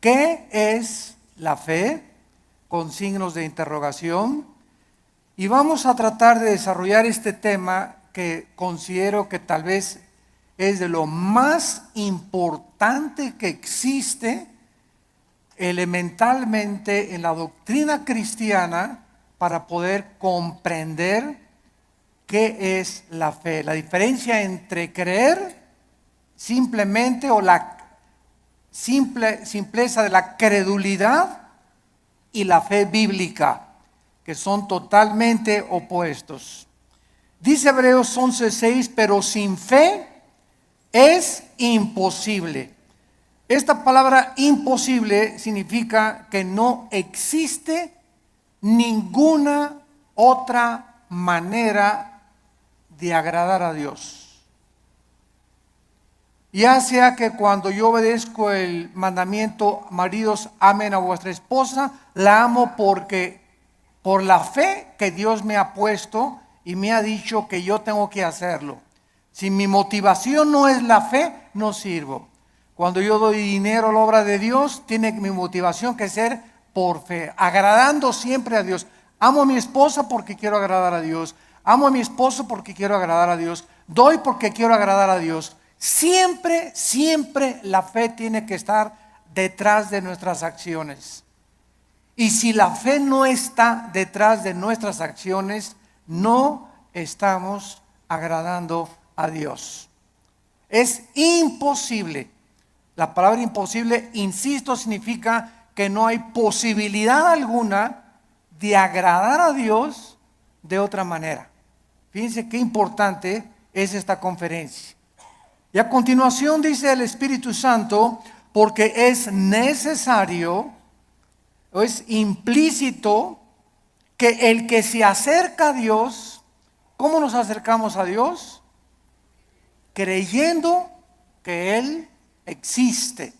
¿qué es la fe? Con signos de interrogación. Y vamos a tratar de desarrollar este tema que considero que tal vez es de lo más importante que existe elementalmente en la doctrina cristiana para poder comprender qué es la fe. La diferencia entre creer simplemente o la simpleza de la credulidad y la fe bíblica, que son totalmente opuestos. Dice Hebreos 11:6, pero sin fe es imposible. Esta palabra imposible significa que no existe ninguna otra manera de agradar a Dios. Ya sea que cuando yo obedezco el mandamiento, maridos, amen a vuestra esposa, la amo porque por la fe que Dios me ha puesto y me ha dicho que yo tengo que hacerlo. Si mi motivación no es la fe, no sirvo. Cuando yo doy dinero a la obra de Dios, tiene mi motivación que ser por fe, agradando siempre a Dios. Amo a mi esposa porque quiero agradar a Dios. Amo a mi esposo porque quiero agradar a Dios. Doy porque quiero agradar a Dios. Siempre, siempre la fe tiene que estar detrás de nuestras acciones. Y si la fe no está detrás de nuestras acciones, no estamos agradando a Dios. Es imposible. La palabra imposible, insisto, significa que no hay posibilidad alguna de agradar a Dios de otra manera. Fíjense qué importante es esta conferencia. Y a continuación dice el Espíritu Santo, porque es necesario, o es implícito, que el que se acerca a Dios, ¿cómo nos acercamos a Dios? Creyendo que Él existe.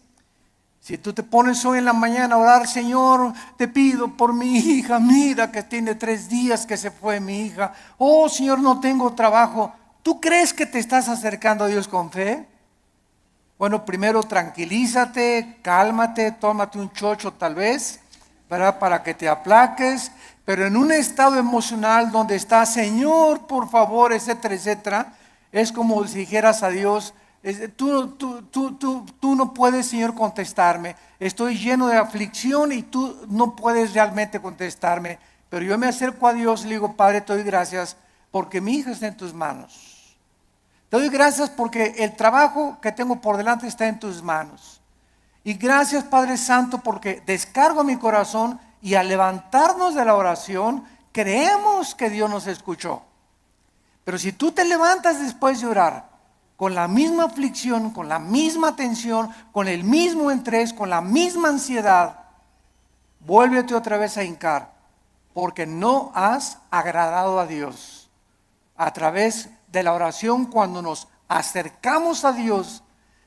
Si tú te pones hoy en la mañana a orar, Señor, te pido por mi hija, mira que tiene 3 días que se fue mi hija. Oh, Señor, no tengo trabajo. ¿Tú crees que te estás acercando a Dios con fe? Bueno, primero tranquilízate, cálmate, tómate un chocho tal vez, ¿verdad? Para que te aplaques, pero en un estado emocional donde está, Señor, por favor, etcétera, etcétera, es como si dijeras a Dios, tú no puedes, Señor, contestarme. Estoy lleno de aflicción y tú no puedes realmente contestarme. Pero yo me acerco a Dios y le digo, Padre, te doy gracias porque mi hija está en tus manos. Te doy gracias porque el trabajo que tengo por delante está en tus manos. Y gracias, Padre Santo, porque descargo mi corazón y al levantarnos de la oración, creemos que Dios nos escuchó. Pero si tú te levantas después de orar, con la misma aflicción, con la misma tensión, con el mismo estrés, con la misma ansiedad, vuélvete otra vez a hincar, porque no has agradado a Dios. A través de la oración, cuando nos acercamos a Dios,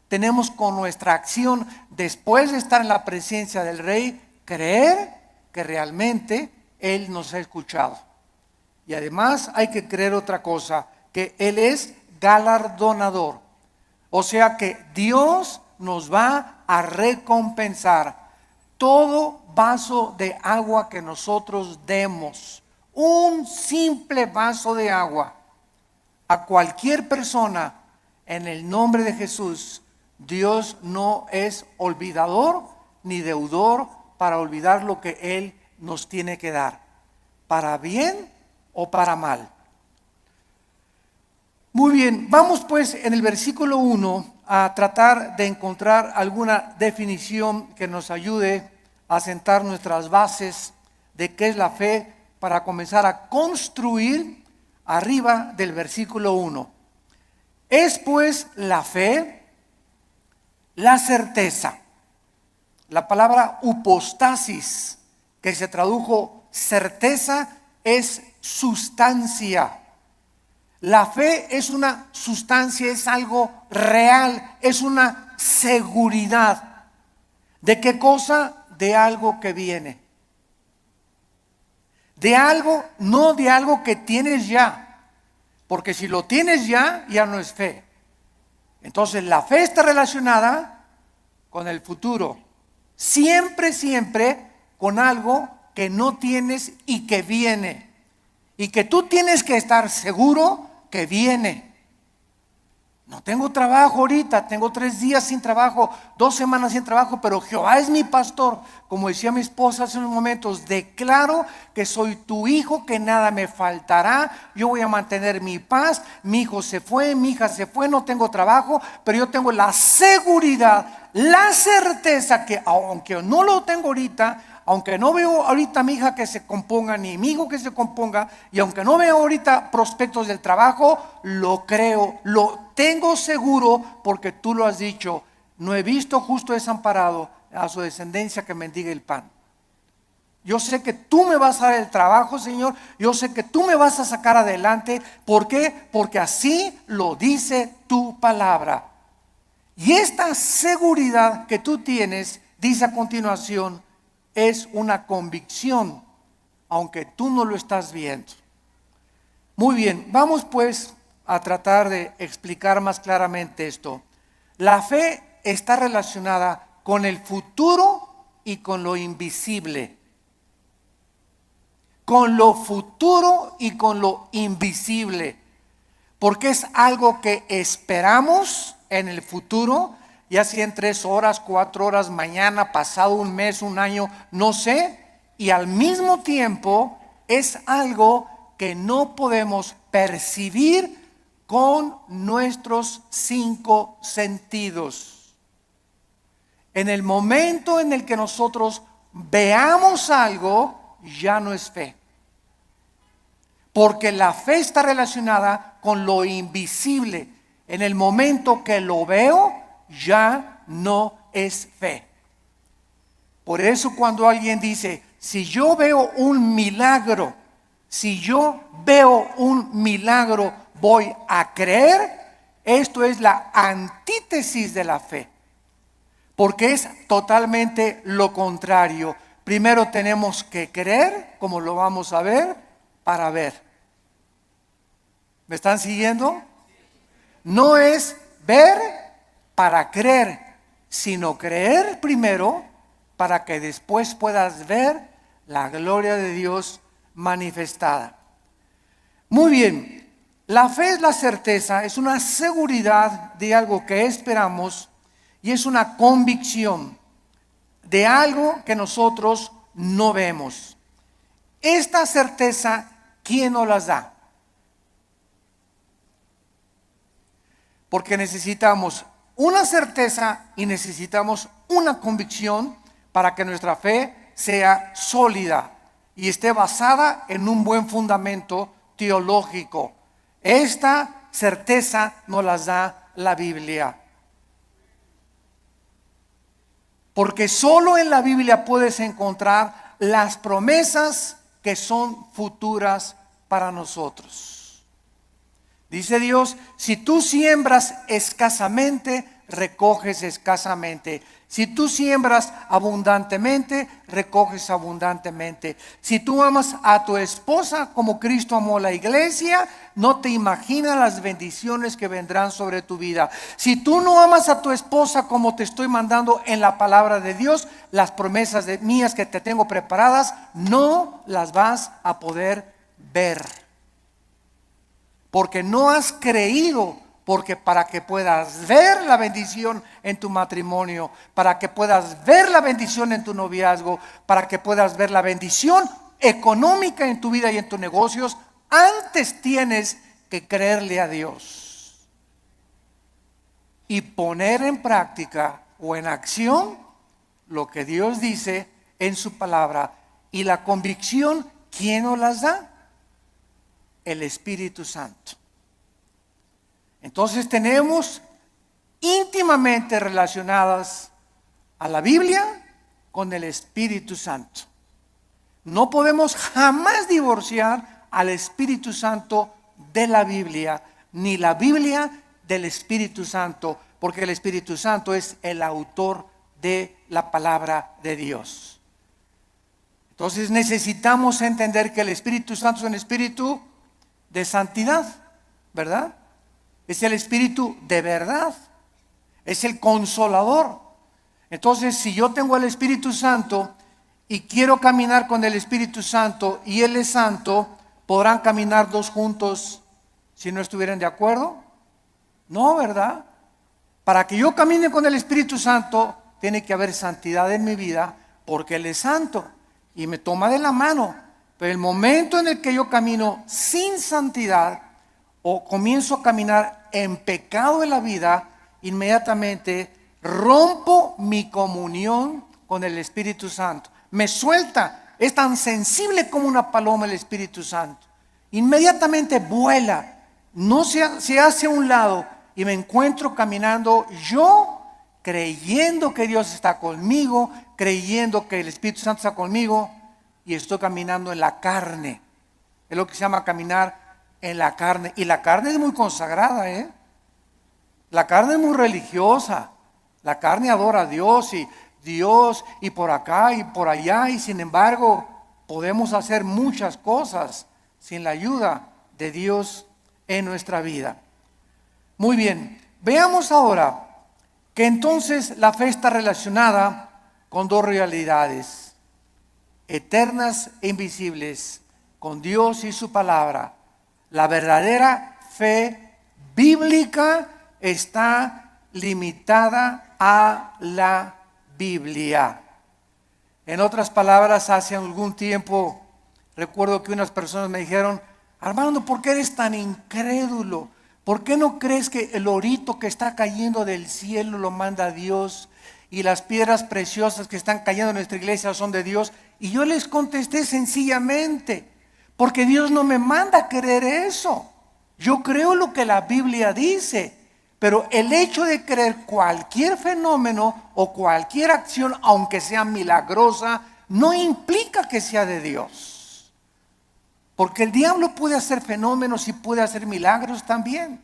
tenemos con nuestra acción, después de estar en la presencia del Rey, creer que realmente Él nos ha escuchado. Y además hay que creer otra cosa, que Él es galardonador. O sea que Dios nos va a recompensar todo vaso de agua que nosotros demos. Un simple vaso de agua a cualquier persona en el nombre de Jesús. Dios no es olvidador ni deudor para olvidar lo que Él nos tiene que dar, para bien o para mal. Muy bien, vamos pues en el versículo 1 a tratar de encontrar alguna definición que nos ayude a sentar nuestras bases de qué es la fe para comenzar a construir arriba del versículo 1. Es pues la fe, la certeza. La palabra hypostasis, que se tradujo certeza, es sustancia. La fe es una sustancia, es algo real, es una seguridad. ¿De qué cosa? De algo que viene. De algo, no de algo que tienes ya. Porque si lo tienes ya, ya no es fe. Entonces la fe está relacionada con el futuro. Siempre, siempre con algo que no tienes y que viene. Y que tú tienes que estar seguro que viene. No tengo trabajo ahorita, tengo 3 días sin trabajo, 2 semanas sin trabajo, pero Jehová es mi pastor. Como decía mi esposa hace unos momentos, declaro que soy tu hijo, que nada me faltará. Yo voy a mantener mi paz. Mi hijo se fue, mi hija se fue, no tengo trabajo, pero yo tengo la seguridad, la certeza que aunque no lo tengo ahorita, aunque no veo ahorita a mi hija que se componga, ni mi hijo que se componga, y aunque no veo ahorita prospectos del trabajo, lo creo, lo tengo seguro, porque tú lo has dicho. No he visto justo desamparado a su descendencia que mendigue el pan. Yo sé que tú me vas a dar el trabajo, Señor. Yo sé que tú me vas a sacar adelante. ¿Por qué? Porque así lo dice tu palabra. Y esta seguridad que tú tienes, dice a continuación, es una convicción, aunque tú no lo estás viendo. Muy bien, vamos pues a tratar de explicar más claramente esto. La fe está relacionada con el futuro y con lo invisible. Con lo futuro y con lo invisible. Porque es algo que esperamos en el futuro, ya sea en 3 horas, 4 horas, mañana, pasado un mes, un año, no sé. Y al mismo tiempo es algo que no podemos percibir con nuestros 5 sentidos. En el momento en el que nosotros veamos algo, ya no es fe. Porque la fe está relacionada con lo invisible. En el momento que lo veo, ya no es fe. Por eso cuando alguien dice, si yo veo un milagro, voy a creer. Esto es la antítesis de la fe. Porque es totalmente lo contrario. Primero tenemos que creer, como lo vamos a ver, para ver. ¿Me están siguiendo? No es ver para creer, sino creer primero para que después puedas ver la gloria de Dios manifestada. Muy bien, la fe es la certeza, es una seguridad de algo que esperamos y es una convicción de algo que nosotros no vemos. Esta certeza, ¿quién nos las da? Porque necesitamos una certeza y necesitamos una convicción para que nuestra fe sea sólida y esté basada en un buen fundamento teológico. Esta certeza nos las da la Biblia. Porque solo en la Biblia puedes encontrar las promesas que son futuras para nosotros. Dice Dios, si tú siembras escasamente, recoges escasamente. Si tú siembras abundantemente, recoges abundantemente. Si tú amas a tu esposa como Cristo amó a la iglesia, no te imaginas las bendiciones que vendrán sobre tu vida. Si tú no amas a tu esposa como te estoy mandando en la palabra de Dios, las promesas mías que te tengo preparadas, no las vas a poder ver. Porque no has creído, porque para que puedas ver la bendición en tu matrimonio, para que puedas ver la bendición en tu noviazgo, para que puedas ver la bendición económica en tu vida y en tus negocios, antes tienes que creerle a Dios y poner en práctica o en acción lo que Dios dice en su palabra. Y la convicción, ¿quién nos las da? El Espíritu Santo. Entonces tenemos íntimamente relacionadas a la Biblia con el Espíritu Santo. No podemos jamás divorciar al Espíritu Santo de la Biblia, ni la Biblia del Espíritu Santo, porque el Espíritu Santo es el autor de la palabra de Dios. Entonces necesitamos entender que el Espíritu Santo es un espíritu de santidad, ¿verdad? Es el espíritu de verdad, es el consolador, Entonces, si yo tengo el Espíritu Santo y quiero caminar con el Espíritu Santo y Él es santo, ¿podrán caminar dos juntos si no estuvieran de acuerdo? No, ¿verdad? Para que yo camine con el Espíritu Santo, tiene que haber santidad en mi vida, porque Él es santo y me toma de la mano. Pero el momento en el que yo camino sin santidad o comienzo a caminar en pecado en la vida, inmediatamente rompo mi comunión con el Espíritu Santo. Me suelta, es tan sensible como una paloma el Espíritu Santo. Inmediatamente vuela, no se hace a un lado y me encuentro caminando yo creyendo que Dios está conmigo, creyendo que el Espíritu Santo está conmigo y estoy caminando en la carne. Es lo que se llama caminar en la carne. Y la carne es muy consagrada, ¿eh? La carne es muy religiosa. La carne adora a Dios y por acá y por allá, y sin embargo podemos hacer muchas cosas sin la ayuda de Dios en nuestra vida. Muy bien, veamos ahora que entonces la fe está relacionada con dos realidades eternas e invisibles, con Dios y su palabra. La verdadera fe bíblica está limitada a la Biblia. En otras palabras, hace algún tiempo recuerdo que unas personas me dijeron: Armando, ¿por qué eres tan incrédulo? ¿Por qué no crees que el orito que está cayendo del cielo lo manda Dios y las piedras preciosas que están cayendo en nuestra iglesia son de Dios? Y yo les contesté sencillamente: porque Dios no me manda a creer eso. Yo creo lo que la Biblia dice, pero el hecho de creer cualquier fenómeno o cualquier acción, aunque sea milagrosa, no implica que sea de Dios. Porque el diablo puede hacer fenómenos y puede hacer milagros también.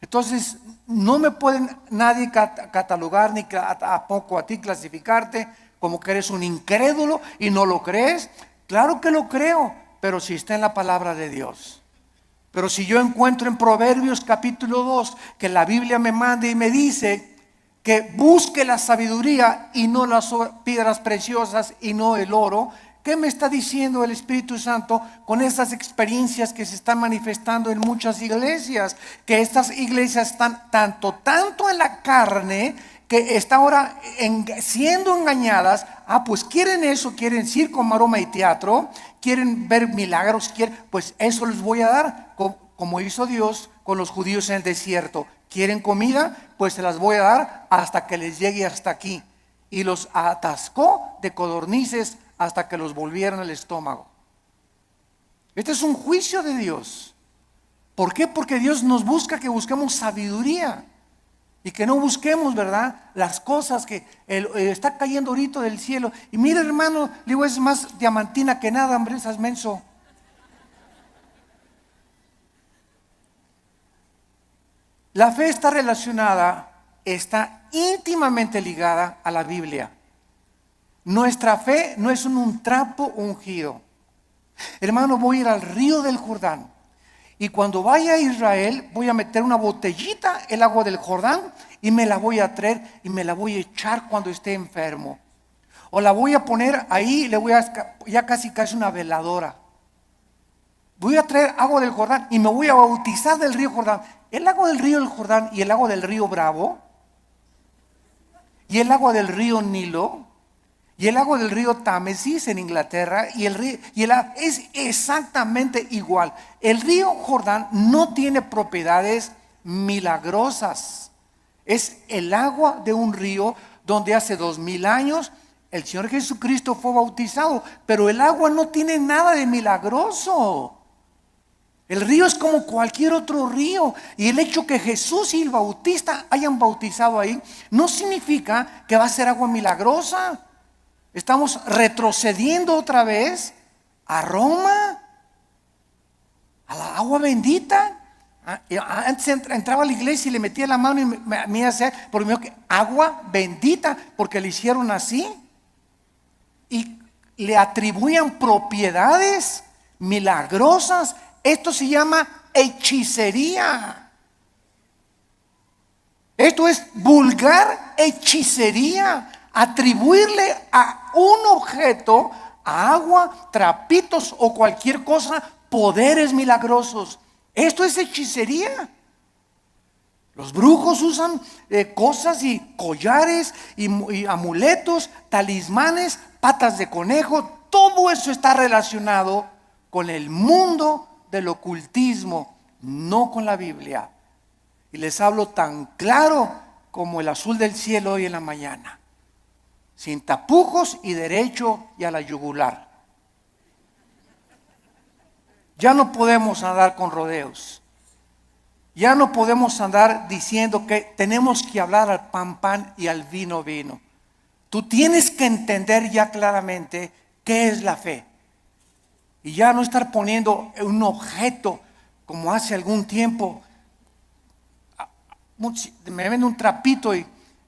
Entonces, no me pueden nadie catalogar ni tampoco a ti clasificarte como que eres un incrédulo y no lo crees. Claro que lo creo, pero si está en la palabra de Dios. Pero si yo encuentro en Proverbios capítulo 2 que la Biblia me manda y me dice que busque la sabiduría y no las piedras preciosas y no el oro, ¿qué me está diciendo el Espíritu Santo con esas experiencias que se están manifestando en muchas iglesias? Que estas iglesias están tanto en la carne que está ahora siendo engañadas. Pues quieren eso, quieren circo, maroma y teatro, quieren ver milagros, pues eso les voy a dar, como hizo Dios con los judíos en el desierto. ¿Quieren comida? Pues se las voy a dar hasta que les llegue hasta aquí. Y los atascó de codornices hasta que los volvieran al estómago. Este es un juicio de Dios. ¿Por qué? Porque Dios nos busca que busquemos sabiduría y que no busquemos, ¿verdad?, las cosas que está cayendo ahorita del cielo. Y mira, hermano, le digo, es más diamantina que nada, hombre, esas menso. La fe está relacionada, está íntimamente ligada a la Biblia. Nuestra fe no es un trapo ungido. Hermano, voy a ir al río del Jordán y cuando vaya a Israel voy a meter una botellita el agua del Jordán y me la voy a traer y me la voy a echar cuando esté enfermo. O la voy a poner ahí, ya casi una veladora. Voy a traer agua del Jordán y me voy a bautizar del río Jordán. El agua del río del Jordán y el agua del río Bravo y el agua del río Nilo y el agua del río Támesis en Inglaterra es exactamente igual. El río Jordán no tiene propiedades milagrosas. Es el agua de un río donde hace 2000 años el Señor Jesucristo fue bautizado, pero el agua no tiene nada de milagroso. El río es como cualquier otro río, y el hecho que Jesús y el Bautista hayan bautizado ahí no significa que va a ser agua milagrosa. Estamos retrocediendo otra vez a Roma, a la agua bendita. Antes entraba a la iglesia y le metía la mano y me hacía por mí que agua bendita, porque le hicieron así y le atribuían propiedades milagrosas. Esto se llama hechicería. Esto es vulgar hechicería. atribuirle a un objeto, a agua, trapitos o cualquier cosa, poderes milagrosos. Esto es hechicería. Los brujos usan cosas y collares y amuletos, talismanes, patas de conejo. Todo eso está relacionado con el mundo del ocultismo, no con la Biblia. Y les hablo tan claro como el azul del cielo hoy en la mañana, sin tapujos y derecho y a la yugular. Ya no podemos andar con rodeos. Ya no podemos andar diciendo que tenemos que hablar al pan pan y al vino vino. Tú tienes que entender ya claramente qué es la fe. Y ya no estar poniendo un objeto como hace algún tiempo. Me vende un trapito y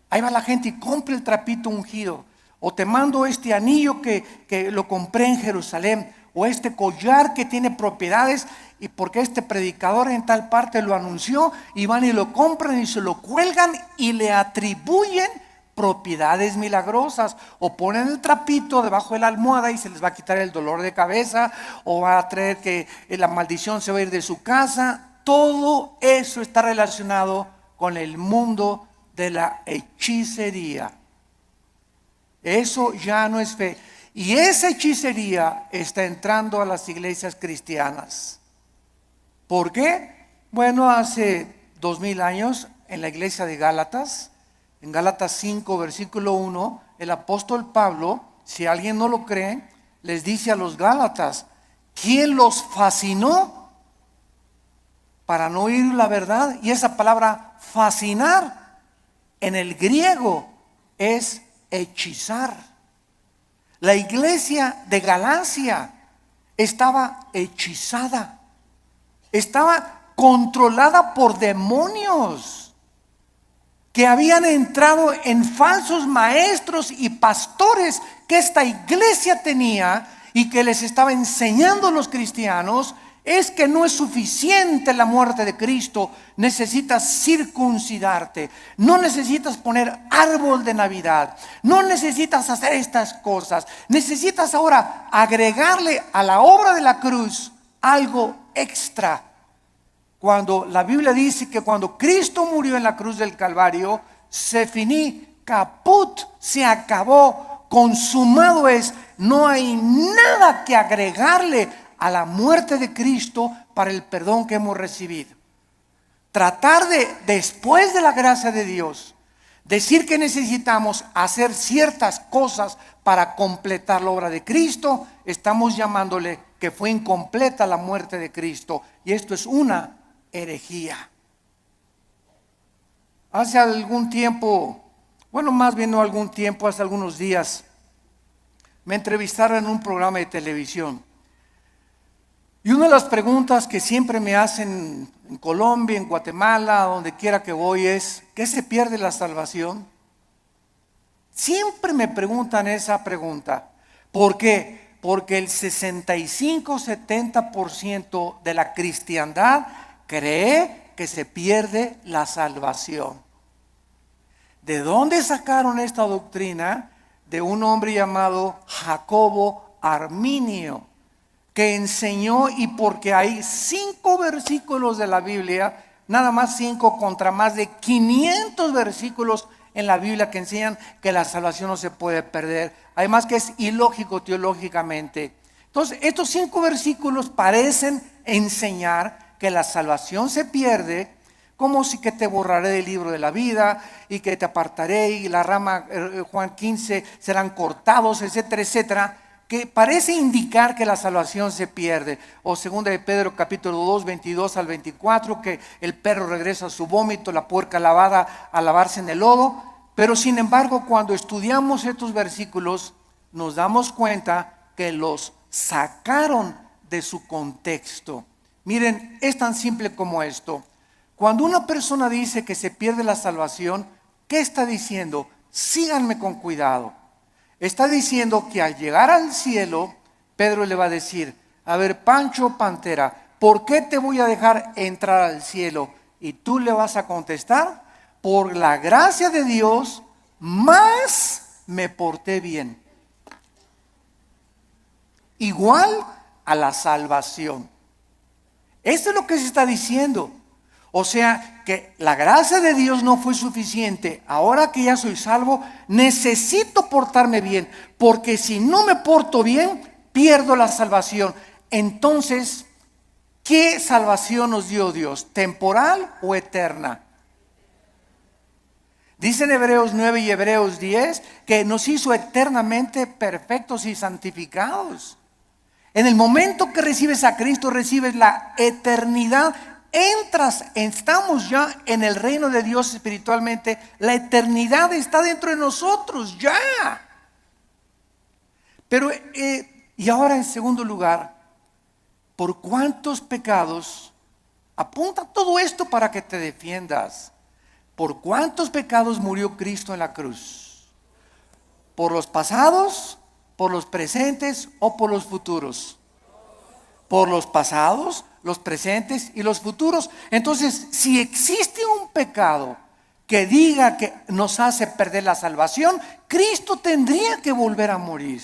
ahí va la gente y compra el trapito ungido. O te mando este anillo que lo compré en Jerusalén. O este collar que tiene propiedades y porque este predicador en tal parte lo anunció, y van y lo compran y se lo cuelgan y le atribuyen propiedades milagrosas, o ponen el trapito debajo de la almohada y se les va a quitar el dolor de cabeza, o va a traer que la maldición se va a ir de su casa. Todo eso está relacionado con el mundo de la hechicería. Eso ya no es fe. Y esa hechicería está entrando a las iglesias cristianas. ¿Por qué? Bueno, hace 2000 años en la iglesia de Gálatas, en Gálatas 5, versículo 1, el apóstol Pablo, si alguien no lo cree, les dice a los Gálatas, ¿quién los fascinó para no oír la verdad? Y esa palabra fascinar en el griego es hechizar. La iglesia de Galacia estaba hechizada, estaba controlada por demonios que habían entrado en falsos maestros y pastores que esta iglesia tenía y que les estaba enseñando a los cristianos. Es que no es suficiente la muerte de Cristo, necesitas circuncidarte, no necesitas poner árbol de Navidad, no necesitas hacer estas cosas, necesitas ahora agregarle a la obra de la cruz algo extra. Cuando la Biblia dice que cuando Cristo murió en la cruz del Calvario, se finí, caput, se acabó, consumado es, no hay nada que agregarle a la muerte de Cristo para el perdón que hemos recibido. Tratar de, después de la gracia de Dios, decir que necesitamos hacer ciertas cosas para completar la obra de Cristo, estamos llamándole que fue incompleta la muerte de Cristo, y esto es una herejía. Hace algún tiempo, bueno, más bien no algún tiempo, hace algunos días, me entrevistaron en un programa de televisión. Y una de las preguntas que siempre me hacen en Colombia, en Guatemala, donde quiera que voy es, ¿qué se pierde la salvación? Siempre me preguntan esa pregunta. ¿Por qué? Porque el 65-70% de la cristiandad cree que se pierde la salvación. ¿De dónde sacaron esta doctrina? De un hombre llamado Jacobo Arminio, que enseñó, y porque hay 5 versículos de la Biblia, nada más 5 contra más de 500 versículos en la Biblia que enseñan que la salvación no se puede perder. Además que es ilógico teológicamente. Entonces, estos 5 versículos parecen enseñar que la salvación se pierde, como si que te borraré del libro de la vida y que te apartaré y la rama, Juan 15, serán cortados, etcétera, etcétera, que parece indicar que la salvación se pierde. O segunda de Pedro capítulo 2, 22 al 24, que el perro regresa a su vómito, la puerca lavada a lavarse en el lodo. Pero sin embargo, cuando estudiamos estos versículos, nos damos cuenta que los sacaron de su contexto. Miren, es tan simple como esto. Cuando una persona dice que se pierde la salvación, ¿qué está diciendo? Síganme con cuidado. Está diciendo que al llegar al cielo, Pedro le va a decir, a ver, Pancho Pantera, ¿por qué te voy a dejar entrar al cielo? Y tú le vas a contestar, por la gracia de Dios, más me porté bien. Igual a la salvación. Esto es lo que se está diciendo. O sea, que la gracia de Dios no fue suficiente. Ahora que ya soy salvo, necesito portarme bien. Porque si no me porto bien, pierdo la salvación. Entonces, ¿qué salvación nos dio Dios? ¿Temporal o eterna? Dicen Hebreos 9 y Hebreos 10 que nos hizo eternamente perfectos y santificados. En el momento que recibes a Cristo, recibes la eternidad. Estamos ya en el reino de Dios espiritualmente. La eternidad está dentro de nosotros, ya. Pero, y ahora en segundo lugar, ¿por cuántos pecados? Apunta todo esto para que te defiendas. ¿Por cuántos pecados murió Cristo en la cruz? ¿Por los pasados, por los presentes o por los futuros? Por los pasados, los presentes y los futuros. Entonces, si existe un pecado que diga que nos hace perder la salvación, Cristo tendría que volver a morir.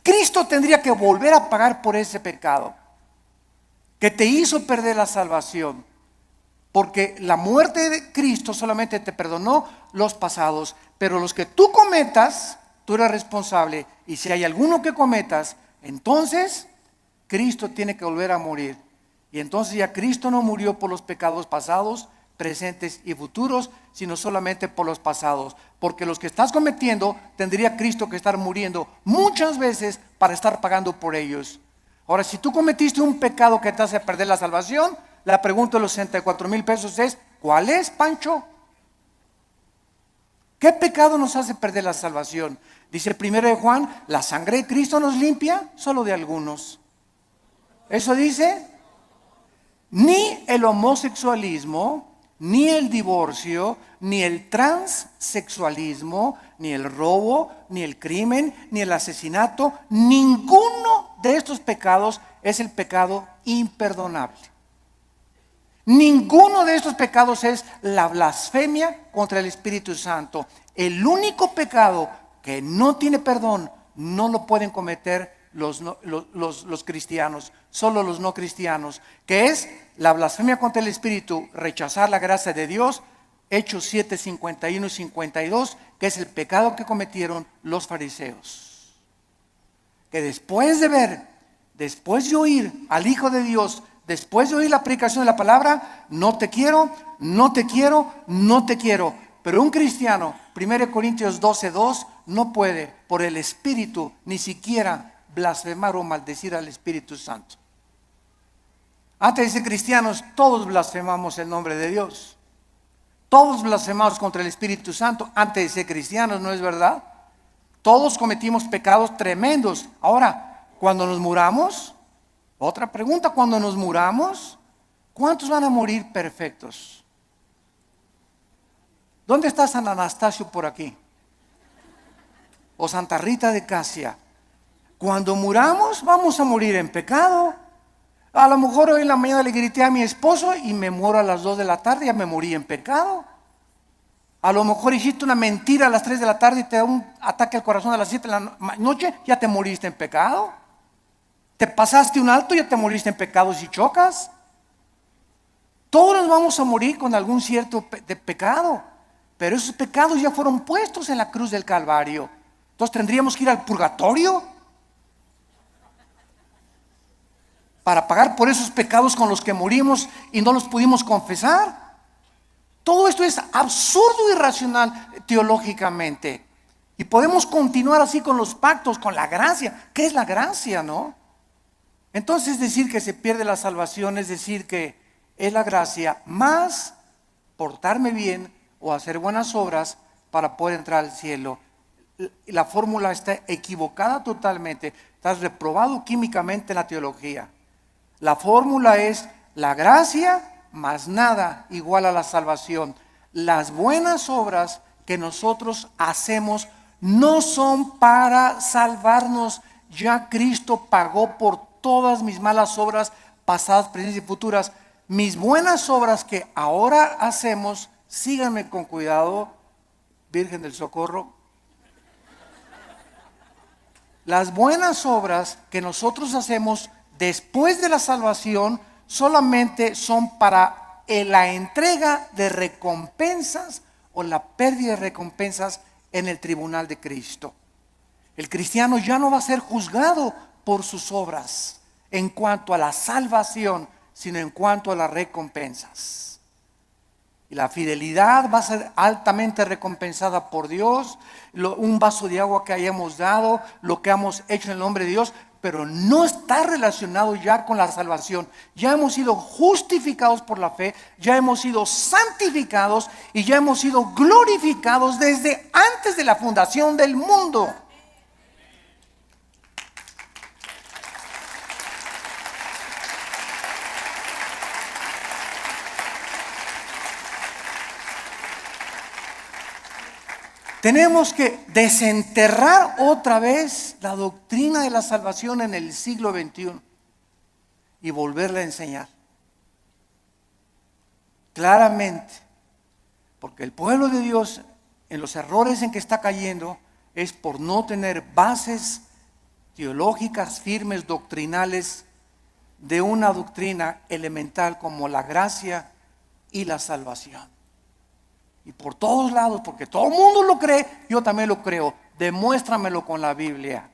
Cristo tendría que volver a pagar por ese pecado que te hizo perder la salvación. Porque la muerte de Cristo solamente te perdonó los pasados, pero los que tú cometas, tú eres responsable. Y si hay alguno que cometas, entonces Cristo tiene que volver a morir. Y entonces ya Cristo no murió por los pecados pasados, presentes y futuros, sino solamente por los pasados. Porque los que estás cometiendo, tendría Cristo que estar muriendo muchas veces para estar pagando por ellos. Ahora, si tú cometiste un pecado que te hace perder la salvación, la pregunta de los 64,000 pesos es, ¿cuál es, Pancho? ¿Qué pecado nos hace perder la salvación? Dice el 1 de Juan, ¿la sangre de Cristo nos limpia? Solo de algunos. Eso dice, ni el homosexualismo, ni el divorcio, ni el transexualismo, ni el robo, ni el crimen, ni el asesinato, ninguno de estos pecados es el pecado imperdonable. Ninguno de estos pecados es la blasfemia contra el Espíritu Santo. El único pecado que no tiene perdón no lo pueden cometer los cristianos, solo los no cristianos, que es la blasfemia contra el Espíritu, rechazar la gracia de Dios, Hechos 7, 51 y 52, que es el pecado que cometieron los fariseos. Que después de oír al Hijo de Dios, después de oír la predicación de la palabra, no te quiero, no te quiero, no te quiero. Pero un cristiano, 1 Corintios 12:2, no puede por el Espíritu ni siquiera blasfemar o maldecir al Espíritu Santo. Antes de ser cristianos, todos blasfemamos el nombre de Dios. Todos blasfemamos contra el Espíritu Santo antes de ser cristianos, ¿no es verdad? Todos cometimos pecados tremendos. Ahora, cuando nos muramos, otra pregunta, cuando nos muramos, ¿cuántos van a morir perfectos? ¿Dónde está San Anastasio por aquí? O Santa Rita de Casia. Cuando muramos, vamos a morir en pecado. A lo mejor hoy en la mañana le grité a mi esposo y me muero a las 2 de la tarde, ya me morí en pecado. A lo mejor hiciste una mentira a las 3 de la tarde y te da un ataque al corazón a las 7 de la noche, ya te moriste en pecado. Te pasaste un alto, ya te moriste en pecado si chocas. Todos nos vamos a morir con algún cierto de pecado, pero esos pecados ya fueron puestos en la cruz del Calvario. Entonces tendríamos que ir al purgatorio para pagar por esos pecados con los que morimos y no los pudimos confesar. Todo esto es absurdo y irracional teológicamente. Y podemos continuar así con los pactos, con la gracia. ¿Qué es la gracia, no? Entonces decir que se pierde la salvación es decir que es la gracia más portarme bien o hacer buenas obras para poder entrar al cielo. La fórmula está equivocada totalmente. Estás reprobado químicamente en la teología. La fórmula es la gracia más nada igual a la salvación. Las buenas obras que nosotros hacemos no son para salvarnos. Ya Cristo pagó por todas mis malas obras pasadas, presentes y futuras. Mis buenas obras que ahora hacemos, síganme con cuidado, Virgen del Socorro. Las buenas obras que nosotros hacemos después de la salvación solamente son para la entrega de recompensas o la pérdida de recompensas en el tribunal de Cristo. El cristiano ya no va a ser juzgado por sus obras en cuanto a la salvación, sino en cuanto a las recompensas. Y la fidelidad va a ser altamente recompensada por Dios. Un vaso de agua que hayamos dado, lo que hemos hecho en el nombre de Dios, pero no está relacionado ya con la salvación. Ya hemos sido justificados por la fe, ya hemos sido santificados y ya hemos sido glorificados desde antes de la fundación del mundo. Tenemos que desenterrar otra vez la doctrina de la salvación en el siglo XXI y volverla a enseñar claramente, porque el pueblo de Dios en los errores en que está cayendo es por no tener bases teológicas firmes, doctrinales, de una doctrina elemental como la gracia y la salvación. Y por todos lados, porque todo el mundo lo cree, yo también lo creo. Demuéstramelo con la Biblia.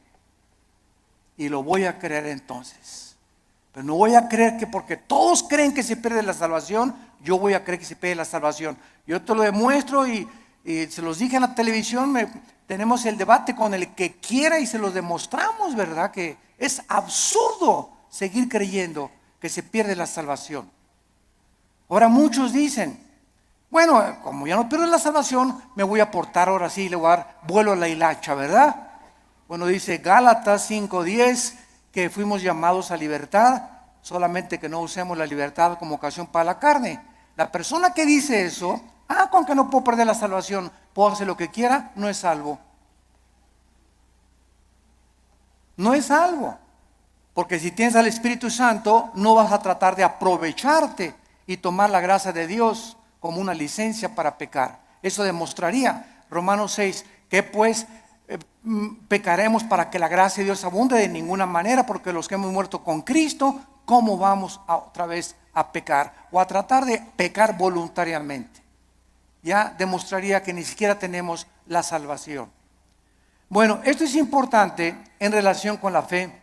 Y lo voy a creer entonces. Pero no voy a creer que porque todos creen que se pierde la salvación, yo voy a creer que se pierde la salvación. Yo te lo demuestro y se los dije en la televisión, tenemos el debate con el que quiera y se lo demostramos, ¿verdad? Que es absurdo seguir creyendo que se pierde la salvación. Ahora muchos dicen, bueno, como ya no pierdo la salvación, me voy a portar ahora sí, le voy a dar vuelo a la hilacha, ¿verdad? Bueno, dice Gálatas 5:10 que fuimos llamados a libertad, solamente que no usemos la libertad como ocasión para la carne. La persona que dice eso, con que no puedo perder la salvación, puedo hacer lo que quiera, no es salvo. No es salvo, porque si tienes al Espíritu Santo, no vas a tratar de aprovecharte y tomar la gracia de Dios como una licencia para pecar. Eso demostraría Romanos 6, que pues pecaremos para que la gracia de Dios abunde de ninguna manera, porque los que hemos muerto con Cristo, ¿cómo vamos otra vez a pecar? O a tratar de pecar voluntariamente. Ya demostraría que ni siquiera tenemos la salvación. Bueno, esto es importante en relación con la fe.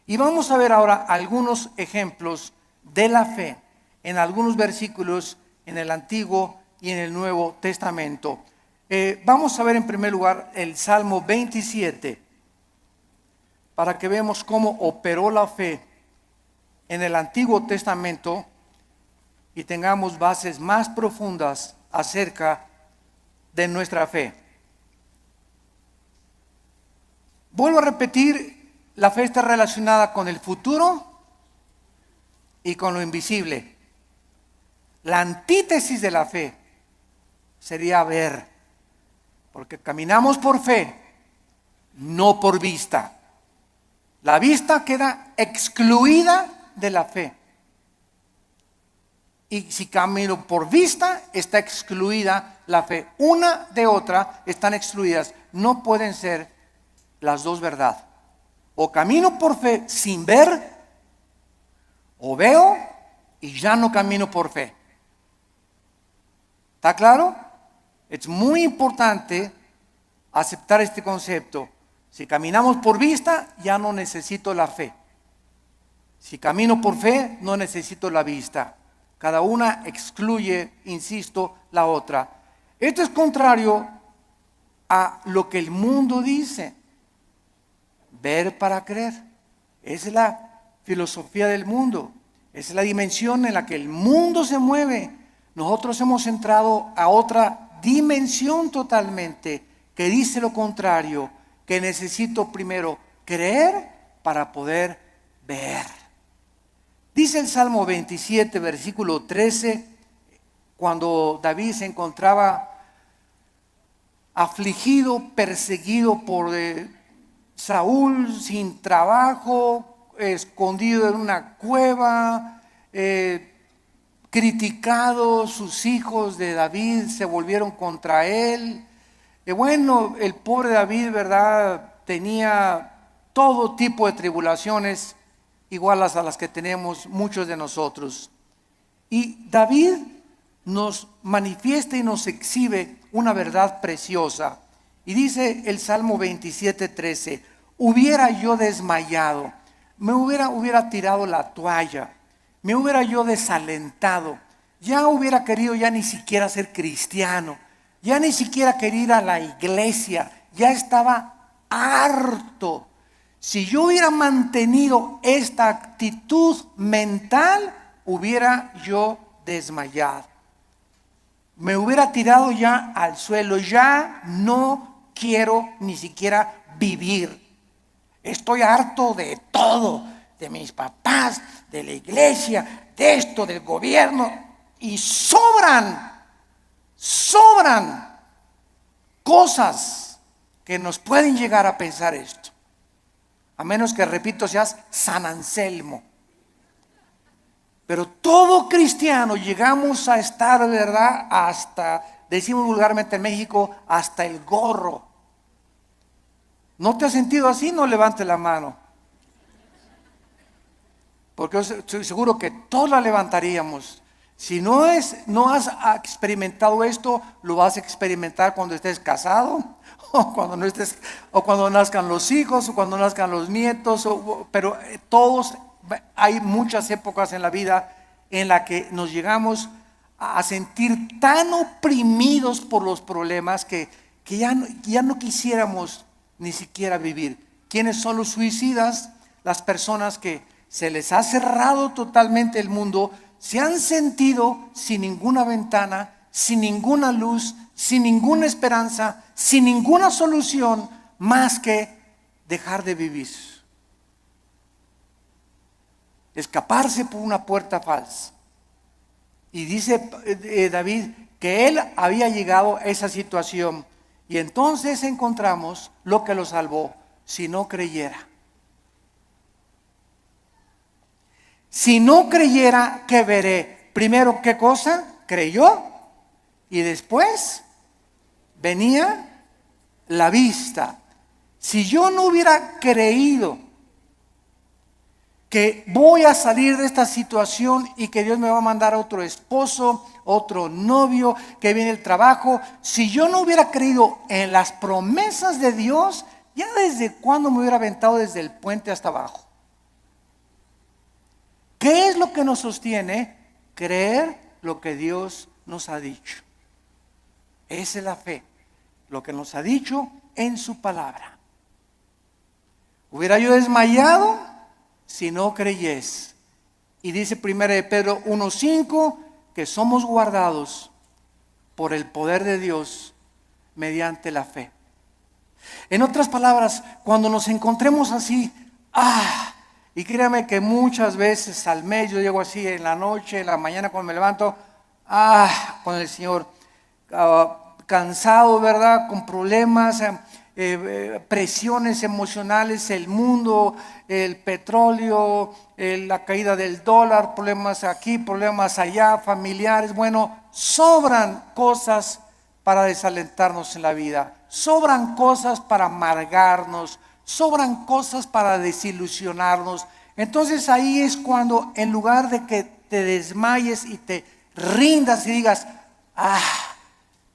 Y vamos a ver ahora algunos ejemplos de la fe en algunos versículos en el Antiguo y en el Nuevo Testamento. Vamos a ver en primer lugar el Salmo 27, para que veamos cómo operó la fe en el Antiguo Testamento y tengamos bases más profundas acerca de nuestra fe. Vuelvo a repetir, la fe está relacionada con el futuro y con lo invisible. La antítesis de la fe sería ver, porque caminamos por fe, no por vista. La vista queda excluida de la fe. Y si camino por vista, está excluida la fe. Una de otra están excluidas. No pueden ser las dos verdad. O camino por fe sin ver, o veo y ya no camino por fe. ¿Está claro? Es muy importante aceptar este concepto. Si caminamos por vista, ya no necesito la fe. Si camino por fe, no necesito la vista. Cada una excluye, insisto, la otra. Esto es contrario a lo que el mundo dice. Ver para creer. Esa es la filosofía del mundo. Esa es la dimensión en la que el mundo se mueve. Nosotros hemos entrado a otra dimensión totalmente que dice lo contrario, que necesito primero creer para poder ver. Dice el Salmo 27, versículo 13, cuando David se encontraba afligido, perseguido por Saúl, sin trabajo, escondido en una cueva, criticado, sus hijos de David se volvieron contra él, Bueno, el pobre David, ¿verdad? Tenía todo tipo de tribulaciones, iguales a las que tenemos muchos de nosotros. Y David nos manifiesta y nos exhibe una verdad preciosa. Y dice el Salmo 27:13: hubiera yo desmayado, me hubiera tirado la toalla, me hubiera yo desalentado, ya hubiera querido ya ni siquiera ser cristiano, ya ni siquiera quería ir a la iglesia, ya estaba harto. Si yo hubiera mantenido esta actitud mental, hubiera yo desmayado. Me hubiera tirado ya al suelo, ya no quiero ni siquiera vivir. Estoy harto de todo, de mis papás, de la iglesia, de esto, del gobierno. Y sobran cosas que nos pueden llegar a pensar esto. A menos que, repito, seas San Anselmo. Pero todo cristiano llegamos a estar, ¿verdad? Hasta, decimos vulgarmente en México, hasta el gorro. ¿No te has sentido así? No levante la mano. Porque yo estoy seguro que todos la levantaríamos. Si no has experimentado esto, lo vas a experimentar cuando estés casado, o cuando no estés, o cuando nazcan los hijos, o cuando nazcan los nietos. Pero todos, hay muchas épocas en la vida en la que nos llegamos a sentir tan oprimidos por los problemas que ya no quisiéramos ni siquiera vivir. ¿Quiénes son los suicidas? Las personas que se les ha cerrado totalmente el mundo, se han sentido sin ninguna ventana, sin ninguna luz, sin ninguna esperanza, sin ninguna solución más que dejar de vivir. Escaparse por una puerta falsa. Y dice David que él había llegado a esa situación. Y entonces encontramos lo que lo salvó: si no creyera. Si no creyera, ¿qué veré? Primero, ¿qué cosa? Creyó. Y después venía la vista. Si yo no hubiera creído que voy a salir de esta situación y que Dios me va a mandar otro esposo, otro novio, que viene el trabajo, si yo no hubiera creído en las promesas de Dios, ya desde cuándo me hubiera aventado desde el puente hasta abajo. ¿Qué es lo que nos sostiene? Creer lo que Dios nos ha dicho. Esa es la fe, lo que nos ha dicho en su palabra. Hubiera yo desmayado si no creyes. Y dice 1 Pedro 1:5 que somos guardados por el poder de Dios mediante la fe. En otras palabras, cuando nos encontremos así, y créame que muchas veces al mes yo llego así en la noche, en la mañana cuando me levanto, con el Señor, cansado, ¿verdad? Con problemas, presiones emocionales, el mundo, el petróleo, la caída del dólar, problemas aquí, problemas allá, familiares. Bueno, sobran cosas para desalentarnos en la vida, sobran cosas para amargarnos, sobran cosas para desilusionarnos. Entonces ahí es cuando, en lugar de que te desmayes y te rindas y digas,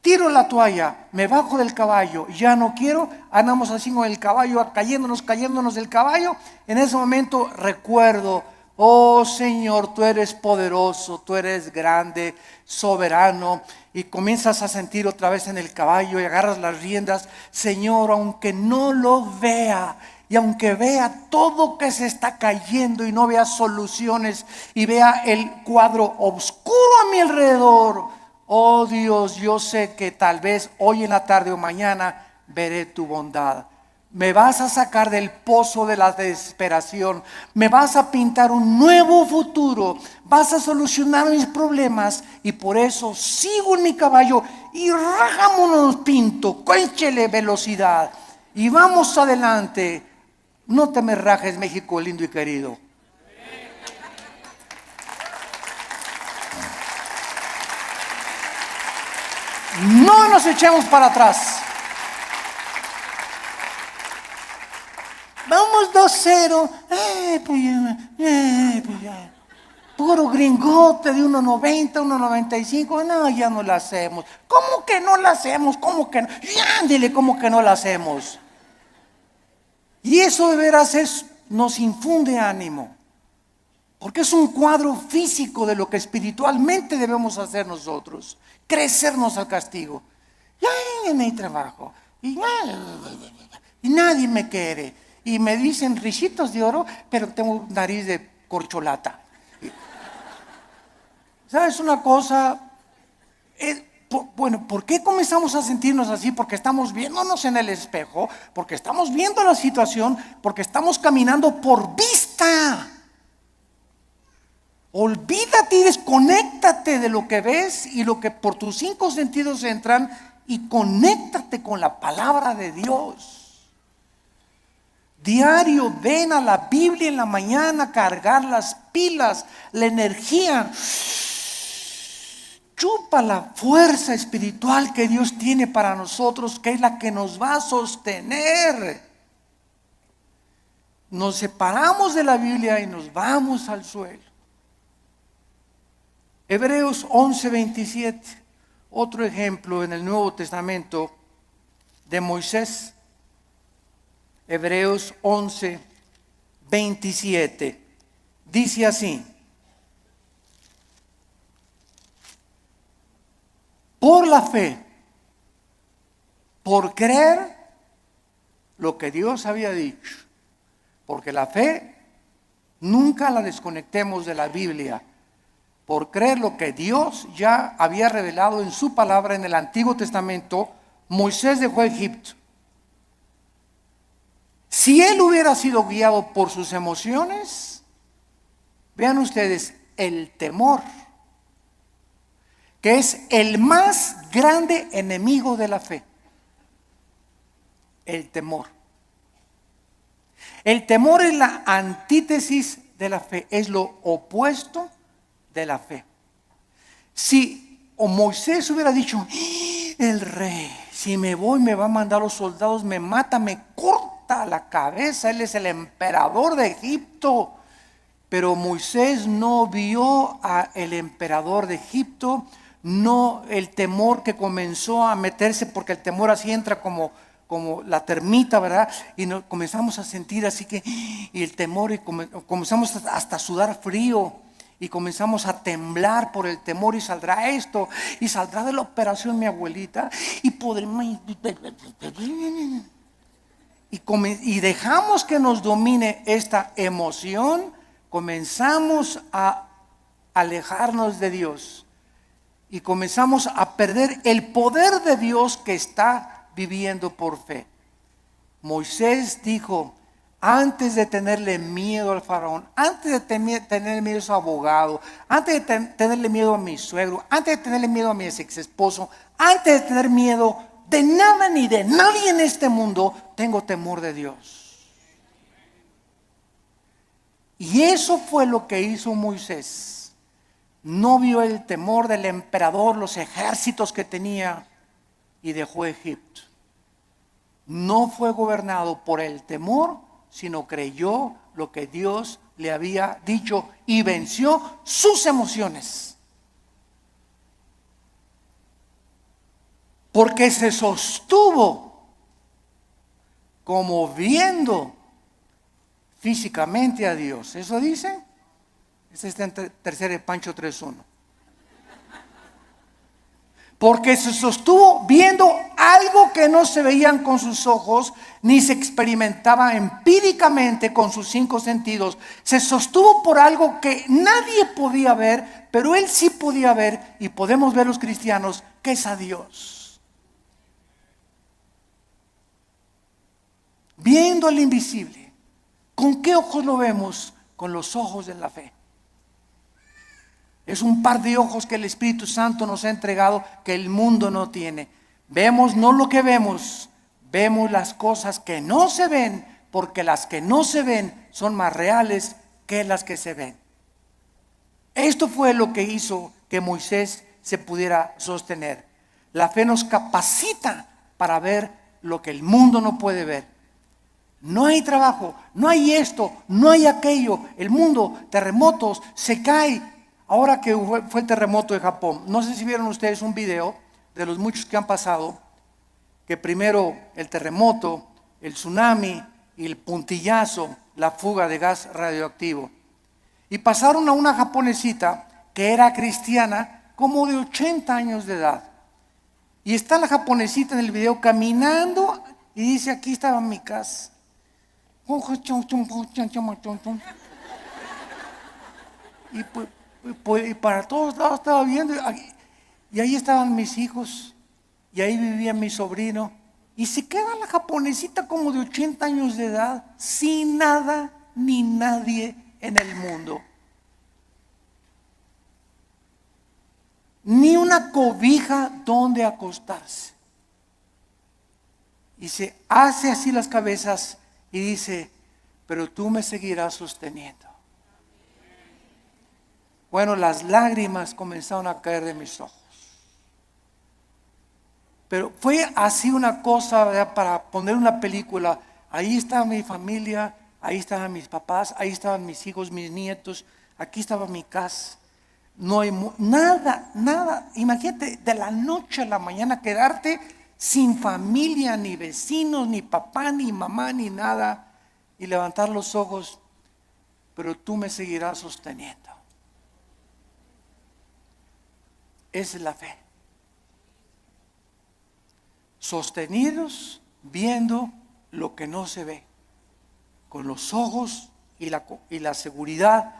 tiro la toalla, me bajo del caballo, ya no quiero, andamos así con el caballo, cayéndonos del caballo. En ese momento recuerdo: oh Señor, tú eres poderoso, tú eres grande, soberano. Y comienzas a sentir otra vez en el caballo y agarras las riendas. Señor, aunque no lo vea, y aunque vea todo que se está cayendo y no vea soluciones y vea el cuadro oscuro a mi alrededor, oh Dios, yo sé que tal vez hoy en la tarde o mañana veré tu bondad. Me vas a sacar del pozo de la desesperación, me vas a pintar un nuevo futuro, vas a solucionar mis problemas, y por eso sigo en mi caballo y rajámonos pinto, échele velocidad y vamos adelante. No te me rajes, México lindo y querido. No nos echemos para atrás. Vamos 2-0. Pues ya. Puro gringote de 1.90, 1.95. No, ya no la hacemos. ¿Cómo que no la hacemos? ¿Cómo que no? Ya, ándele, ¿cómo que no la hacemos? Y eso de veras nos infunde ánimo. Porque es un cuadro físico de lo que espiritualmente debemos hacer nosotros. Crecernos al castigo. Ya en mi trabajo. Y nadie me quiere. Y me dicen risitos de oro, pero tengo nariz de corcholata. ¿Sabes una cosa? Bueno, ¿por qué comenzamos a sentirnos así? Porque estamos viéndonos en el espejo, porque estamos viendo la situación, porque estamos caminando por vista. Olvídate y desconéctate de lo que ves y lo que por tus 5 sentidos entran y conéctate con la palabra de Dios. Diario ven a la Biblia en la mañana, cargar las pilas, la energía. Chupa la fuerza espiritual que Dios tiene para nosotros, que es la que nos va a sostener. Nos separamos de la Biblia y nos vamos al suelo. Hebreos 11:27, otro ejemplo en el Nuevo Testamento de Moisés. Hebreos 11:27 dice así: por la fe, por creer lo que Dios había dicho, porque la fe nunca la desconectemos de la Biblia, por creer lo que Dios ya había revelado en su palabra en el Antiguo Testamento. Moisés dejó Egipto. Si él hubiera sido guiado por sus emociones, vean ustedes, el temor, que es el más grande enemigo de la fe. El temor. El temor es la antítesis de la fe, es lo opuesto de la fe. Si Moisés hubiera dicho, el rey, si me voy me va a mandar los soldados, me mata, me corta la cabeza, él es el emperador de Egipto. Pero Moisés no vio al emperador de Egipto, no el temor que comenzó a meterse, porque el temor así entra como la termita, ¿verdad? Y comenzamos a sentir así que, y el temor, y comenzamos hasta a sudar frío, y comenzamos a temblar por el temor, y saldrá esto, y saldrá de la operación mi abuelita, y podremos, y dejamos que nos domine esta emoción, comenzamos a alejarnos de Dios, y comenzamos a perder el poder de Dios que está viviendo por fe. Moisés dijo, antes de tenerle miedo al faraón, antes de tenerle miedo a su abogado, antes de tenerle miedo a mi suegro, antes de tenerle miedo a mi ex esposo, antes de tener miedo de nada ni de nadie en este mundo, tengo temor de Dios. Y eso fue lo que hizo Moisés. No vio el temor del emperador, los ejércitos que tenía, y dejó Egipto. No fue gobernado por el temor, sino creyó lo que Dios le había dicho y venció sus emociones. Porque se sostuvo como viendo físicamente a Dios. ¿Eso dice? Ese está en tercera de Pancho 3:1. Porque se sostuvo viendo algo que no se veían con sus ojos, ni se experimentaba empíricamente con sus 5 sentidos. Se sostuvo por algo que nadie podía ver, pero él sí podía ver, y podemos ver los cristianos, que es a Dios. Viendo al invisible. ¿Con qué ojos lo vemos? Con los ojos de la fe. Es un par de ojos que el Espíritu Santo nos ha entregado que el mundo no tiene. Vemos no lo que vemos, vemos las cosas que no se ven, porque las que no se ven son más reales que las que se ven. Esto fue lo que hizo que Moisés se pudiera sostener. La fe nos capacita para ver lo que el mundo no puede ver. no hay trabajo, no hay esto, no hay aquello, el mundo, terremotos, se cae. Ahora que fue el terremoto de Japón, no sé si vieron ustedes un video de los muchos que han pasado, que primero el terremoto, el tsunami y el puntillazo, la fuga de gas radioactivo. Y pasaron a una japonesita que era cristiana, como de 80 años de edad. Y está la japonesita en el video caminando y dice, aquí estaba mi casa. Y para todos lados estaba viendo, y ahí estaban mis hijos, y ahí vivía mi sobrino, y se queda la japonesita como de 80 años de edad, sin nada ni nadie en el mundo. Ni una cobija donde acostarse. Y se hace así las cabezas y dice, pero tú me seguirás sosteniendo. Bueno, las lágrimas comenzaron a caer de mis ojos. Pero fue así una cosa, ¿verdad? Para poner una película. Ahí estaba mi familia, ahí estaban mis papás, ahí estaban mis hijos, mis nietos, aquí estaba mi casa. No hay nada. Imagínate, de la noche a la mañana quedarte sin familia, ni vecinos, ni papá, ni mamá, ni nada. Y levantar los ojos, pero tú me seguirás sosteniendo. Esa es la fe. Sostenidos viendo lo que no se ve, con los ojos y la seguridad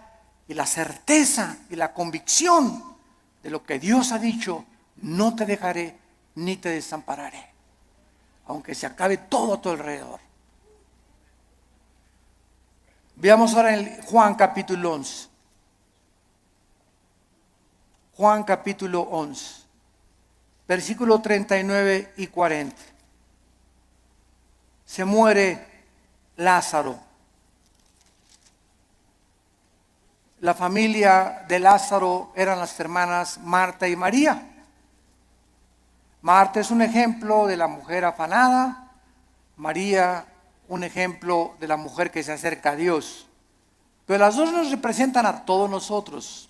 y la certeza y la convicción de lo que Dios ha dicho, no te dejaré ni te desampararé, aunque se acabe todo a tu alrededor. Veamos ahora en Juan capítulo 11. Juan capítulo 11, versículo 39 y 40. Se muere Lázaro. La familia de Lázaro eran las hermanas Marta y María. Marta es un ejemplo de la mujer afanada, María un ejemplo de la mujer que se acerca a Dios. Pero las dos nos representan a todos nosotros.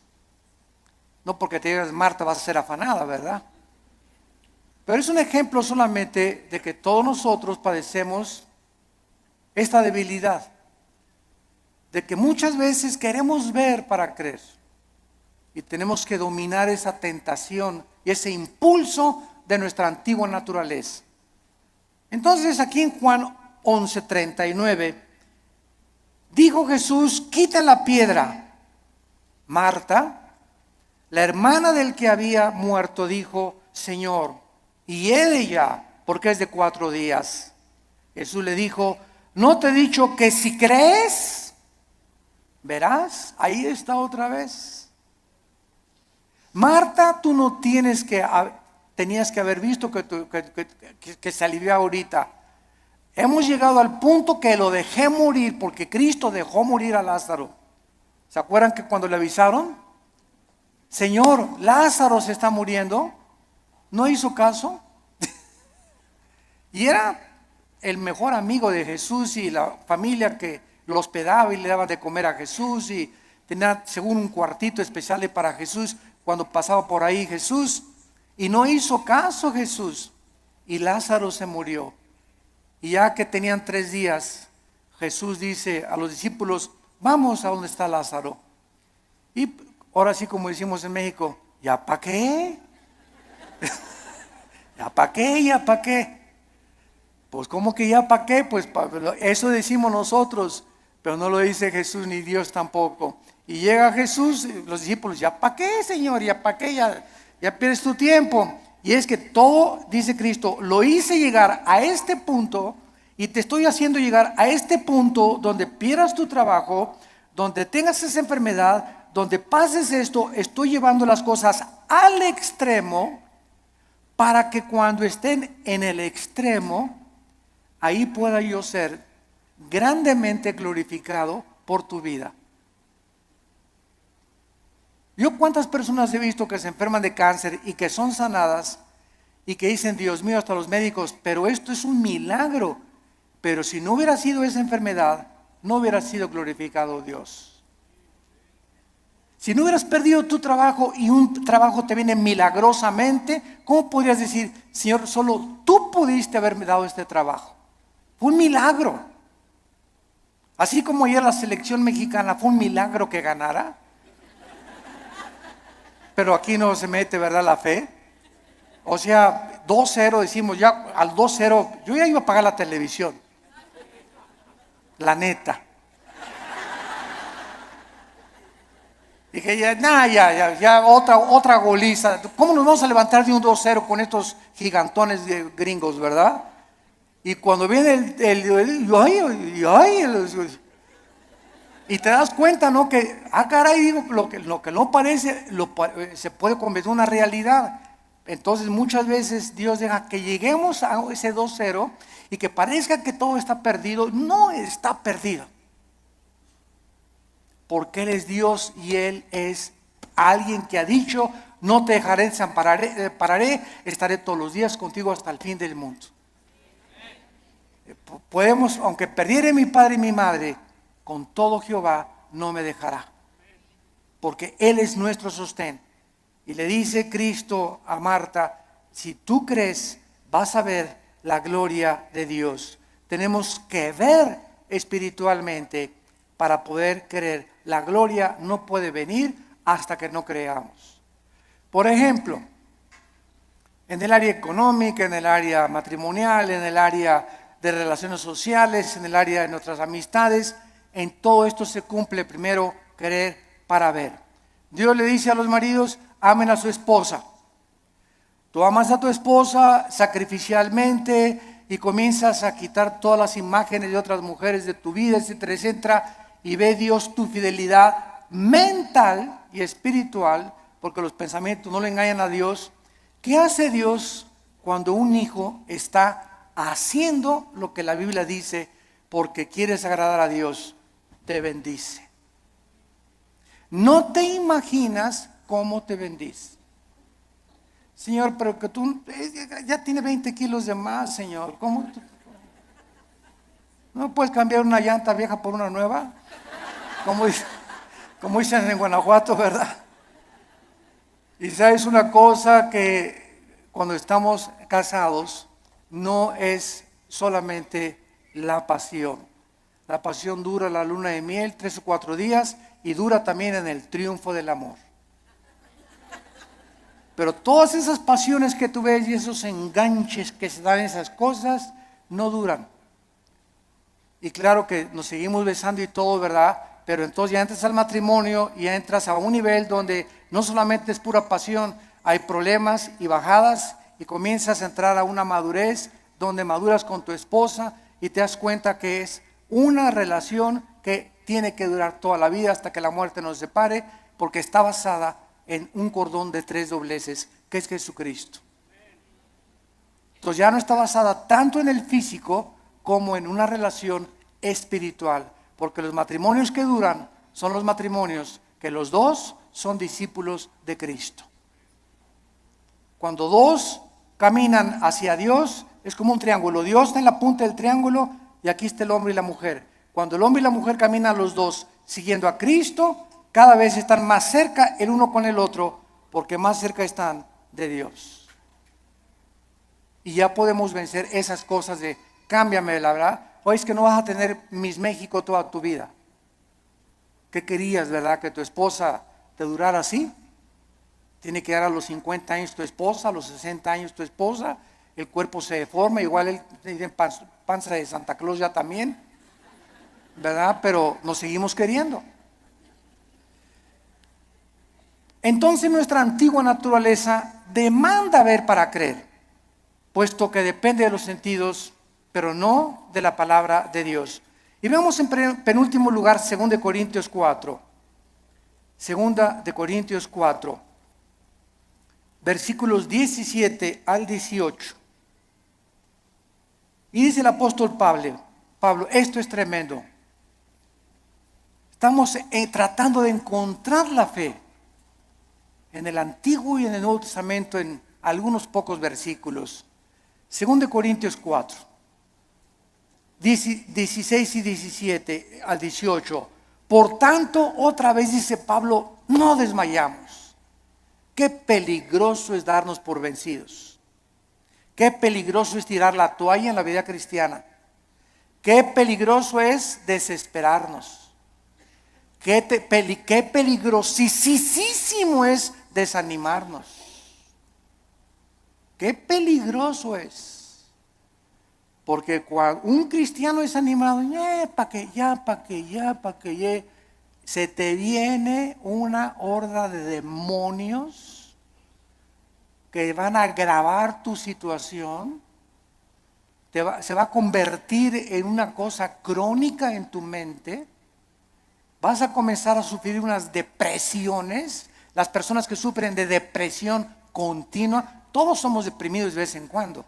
No porque te digas Marta vas a ser afanada, ¿verdad? Pero es un ejemplo solamente de que todos nosotros padecemos esta debilidad. De que muchas veces queremos ver para creer. Y tenemos que dominar esa tentación y ese impulso de nuestra antigua naturaleza. Entonces aquí en Juan 11:39 dijo Jesús, quita la piedra. Marta, la hermana del que había muerto, dijo, Señor, y él ya, porque es de 4 días. Jesús le dijo, ¿no te he dicho que si crees, verás? Ahí está otra vez. Marta, tú no tenías que haber visto que se alivió ahorita. Hemos llegado al punto que lo dejé morir, porque Cristo dejó morir a Lázaro. ¿Se acuerdan que cuando le avisaron? Señor, Lázaro se está muriendo. No hizo caso. Y era el mejor amigo de Jesús y la familia que lo hospedaba y le daba de comer a Jesús y tenía según un cuartito especial para Jesús cuando pasaba por ahí Jesús. Y no hizo caso Jesús. Y Lázaro se murió. Y ya que tenían 3 días, Jesús dice a los discípulos, vamos a donde está Lázaro. Y ahora sí, como decimos en México, ¿ya para qué? ¿Ya para qué? ¿Ya para qué? Pues ¿cómo que ya para qué? Pues eso decimos nosotros, pero no lo dice Jesús ni Dios tampoco. Y llega Jesús, los discípulos, ¿ya para qué, Señor? ¿Ya para qué? Ya pierdes tu tiempo. Y es que todo, dice Cristo, lo hice llegar a este punto y te estoy haciendo llegar a este punto donde pierdas tu trabajo, donde tengas esa enfermedad, donde pases esto. Estoy llevando las cosas al extremo para que cuando estén en el extremo, ahí pueda yo ser grandemente glorificado por tu vida. Yo cuántas personas he visto que se enferman de cáncer y que son sanadas y que dicen, Dios mío, hasta los médicos, pero esto es un milagro. Pero si no hubiera sido esa enfermedad, no hubiera sido glorificado Dios. Si no hubieras perdido tu trabajo y un trabajo te viene milagrosamente, ¿cómo podrías decir, Señor, solo tú pudiste haberme dado este trabajo? Fue un milagro. Así como ayer la selección mexicana fue un milagro que ganara. Pero aquí no se mete, ¿verdad?, la fe. O sea, 2-0 decimos, ya al 2-0, yo ya iba a pagar la televisión. La neta. Dije, ya, otra goliza. ¿Cómo nos vamos a levantar de un 2-0 con estos gigantones de gringos, verdad? Y cuando viene y te das cuenta, ¿no? Que, caray, digo, lo que no parece, se puede convertir en una realidad. Entonces muchas veces Dios deja que lleguemos a ese 2-0 y que parezca que todo está perdido. No está perdido. Porque Él es Dios y Él es alguien que ha dicho, no te dejaré, desampararé, estaré todos los días contigo hasta el fin del mundo. Podemos, aunque perdiere mi padre y mi madre, con todo Jehová no me dejará. Porque Él es nuestro sostén. Y le dice Cristo a Marta, si tú crees, vas a ver la gloria de Dios. Tenemos que ver espiritualmente para poder creer. La gloria no puede venir hasta que no creamos. Por ejemplo, en el área económica, en el área matrimonial, en el área de relaciones sociales, en el área de nuestras amistades, en todo esto se cumple primero creer para ver. Dios le dice a los maridos, amen a su esposa. Tú amas a tu esposa sacrificialmente y comienzas a quitar todas las imágenes de otras mujeres de tu vida, etcétera, etcétera. Y ve Dios tu fidelidad mental y espiritual, porque los pensamientos no le engañan a Dios. ¿Qué hace Dios cuando un hijo está haciendo lo que la Biblia dice porque quieres agradar a Dios? Te bendice. No te imaginas cómo te bendice. Señor, pero que tú ya tiene 20 kilos de más, Señor. ¿Cómo tú? ¿No puedes cambiar una llanta vieja por una nueva? Como dicen en Guanajuato, ¿verdad? Y sabes una cosa, que cuando estamos casados no es solamente la pasión. La pasión dura la luna de miel 3 o 4 días y dura también en el triunfo del amor. Pero todas esas pasiones que tú ves y esos enganches que se dan en esas cosas no duran. Y claro que nos seguimos besando y todo, ¿verdad? Pero entonces ya entras al matrimonio y entras a un nivel donde no solamente es pura pasión, hay problemas y bajadas y comienzas a entrar a una madurez donde maduras con tu esposa y te das cuenta que es una relación que tiene que durar toda la vida hasta que la muerte nos separe, porque está basada en un cordón de 3 dobleces, que es Jesucristo. Entonces ya no está basada tanto en el físico como en una relación espiritual. Porque los matrimonios que duran son los matrimonios que los dos son discípulos de Cristo. Cuando dos caminan hacia Dios, es como un triángulo. Dios está en la punta del triángulo y aquí está el hombre y la mujer. Cuando el hombre y la mujer caminan los dos siguiendo a Cristo, cada vez están más cerca el uno con el otro, porque más cerca están de Dios. Y ya podemos vencer esas cosas de cámbiame, la verdad. O es que no vas a tener Miss México toda tu vida. ¿Qué querías, verdad? Que tu esposa te durara así. Tiene que dar a los 50 años tu esposa, a los 60 años tu esposa. El cuerpo se deforma, igual él tiene panza de Santa Claus ya también, ¿verdad? Pero nos seguimos queriendo. Entonces nuestra antigua naturaleza demanda ver para creer, puesto que depende de los sentidos, pero no de la palabra de Dios. Y veamos en penúltimo lugar 2 Corintios 4. 2 Corintios 4, versículos 17 al 18. Y dice el apóstol Pablo, esto es tremendo. Estamos tratando de encontrar la fe en el Antiguo y en el Nuevo Testamento en algunos pocos versículos. 2 Corintios 4. 16 y 17 al 18. Por tanto, otra vez dice Pablo, no desmayamos. Qué peligroso es darnos por vencidos. Qué peligroso es tirar la toalla en la vida cristiana. Qué peligroso es desesperarnos. Qué peligrosísimo es desanimarnos. Qué peligroso es. Porque cuando un cristiano es animado, pa' que se te viene una horda de demonios que van a agravar tu situación, se va a convertir en una cosa crónica en tu mente, vas a comenzar a sufrir unas depresiones. Las personas que sufren de depresión continua, todos somos deprimidos de vez en cuando.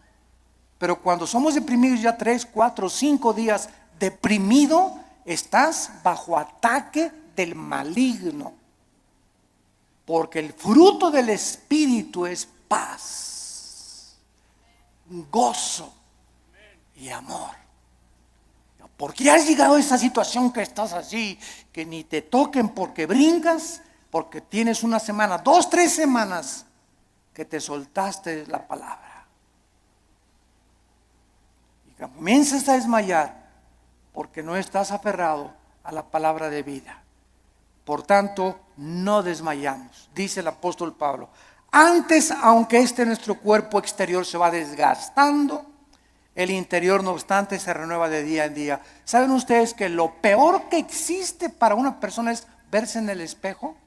Pero cuando somos deprimidos ya 3, 4, 5 días deprimido, estás bajo ataque del maligno. Porque el fruto del Espíritu es paz, gozo y amor. Porque has llegado a esa situación que estás así, que ni te toquen porque brincas, porque tienes una semana, 2, 3 semanas que te soltaste la palabra. Comienzas a desmayar porque no estás aferrado a la palabra de vida. Por tanto, no desmayamos, dice el apóstol Pablo. Antes, aunque nuestro cuerpo exterior se va desgastando, el interior, no obstante, se renueva de día en día. ¿Saben ustedes que lo peor que existe para una persona es verse en el espejo?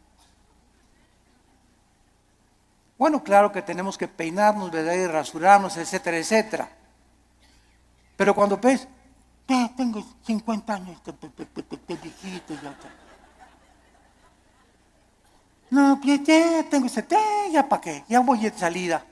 Bueno, claro que tenemos que peinarnos, ¿verdad? Y rasurarnos, etcétera, etcétera. Pero cuando ves, ya tengo 50 años, viejito ya. No, ya tengo 70, ya para qué, ya voy de salida.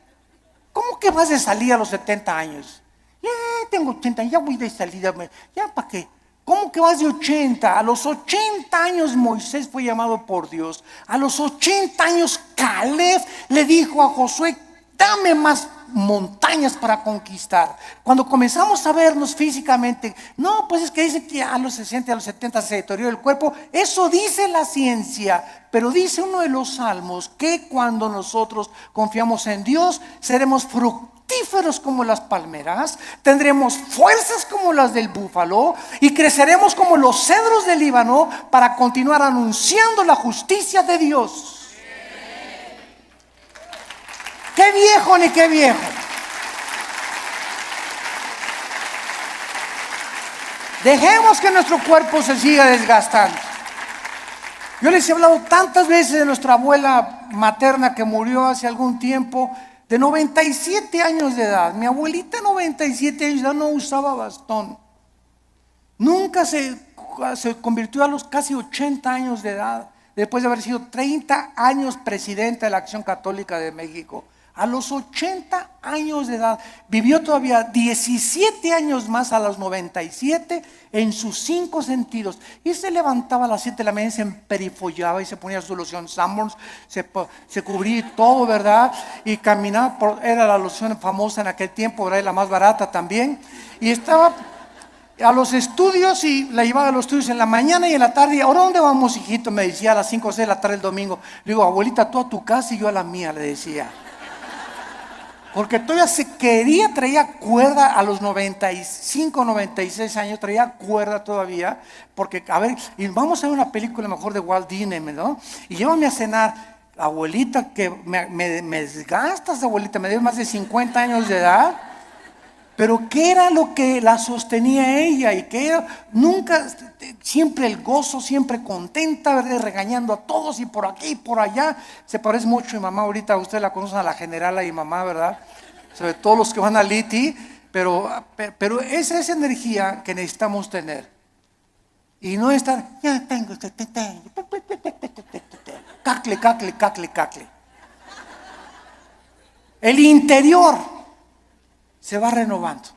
¿Cómo que vas de salida a los 70 años? Ya tengo 80, ya voy de salida, ya para qué. ¿Cómo que vas de 80? A los 80 años Moisés fue llamado por Dios. A los 80 años Caleb le dijo a Josué, dame más montañas para conquistar. Cuando comenzamos a vernos físicamente, no, pues es que dice que a los 60, a los 70 se deteriora el cuerpo. Eso dice la ciencia, pero dice uno de los salmos que cuando nosotros confiamos en Dios, seremos fructíferos como las palmeras, tendremos fuerzas como las del búfalo y creceremos como los cedros del Líbano para continuar anunciando la justicia de Dios. ¡Qué viejo ni qué viejo! Dejemos que nuestro cuerpo se siga desgastando. Yo les he hablado tantas veces de nuestra abuela materna que murió hace algún tiempo, de 97 años de edad. Mi abuelita, 97 años de edad, no usaba bastón. Nunca se convirtió a los casi 80 años de edad, después de haber sido 30 años presidenta de la Acción Católica de México. A los 80 años de edad, vivió todavía 17 años más a los 97 en sus 5 sentidos. Y se levantaba a las 7 de la mañana y se emperifollaba y se ponía su loción Sanborns, se cubría todo, ¿verdad? Y caminaba, era la loción famosa en aquel tiempo, ¿verdad? Y la más barata también. Y estaba a los estudios y la llevaba a los estudios en la mañana y en la tarde. ¿Ahora dónde vamos, hijito? Me decía a las 5 o 6 de la tarde el domingo. Le digo, abuelita, tú a tu casa y yo a la mía, le decía. Porque todavía traía cuerda a los 95, 96 años, traía cuerda todavía, porque, a ver, y vamos a ver una película mejor de Walt Disney, ¿no? Y llévame a cenar, abuelita, que me desgastas, abuelita, me debes más de 50 años de edad. Pero ¿qué era lo que la sostenía ella? Y que ella nunca, siempre el gozo, siempre contenta, ¿verdad? Regañando a todos y por aquí y por allá. Se parece mucho a mi mamá ahorita, ustedes la conocen, a la generala y mamá, ¿verdad? Sobre todo los que van a Liti, pero esa es energía que necesitamos tener. Y no estar, ya tengo, cacle. El interior se va renovando.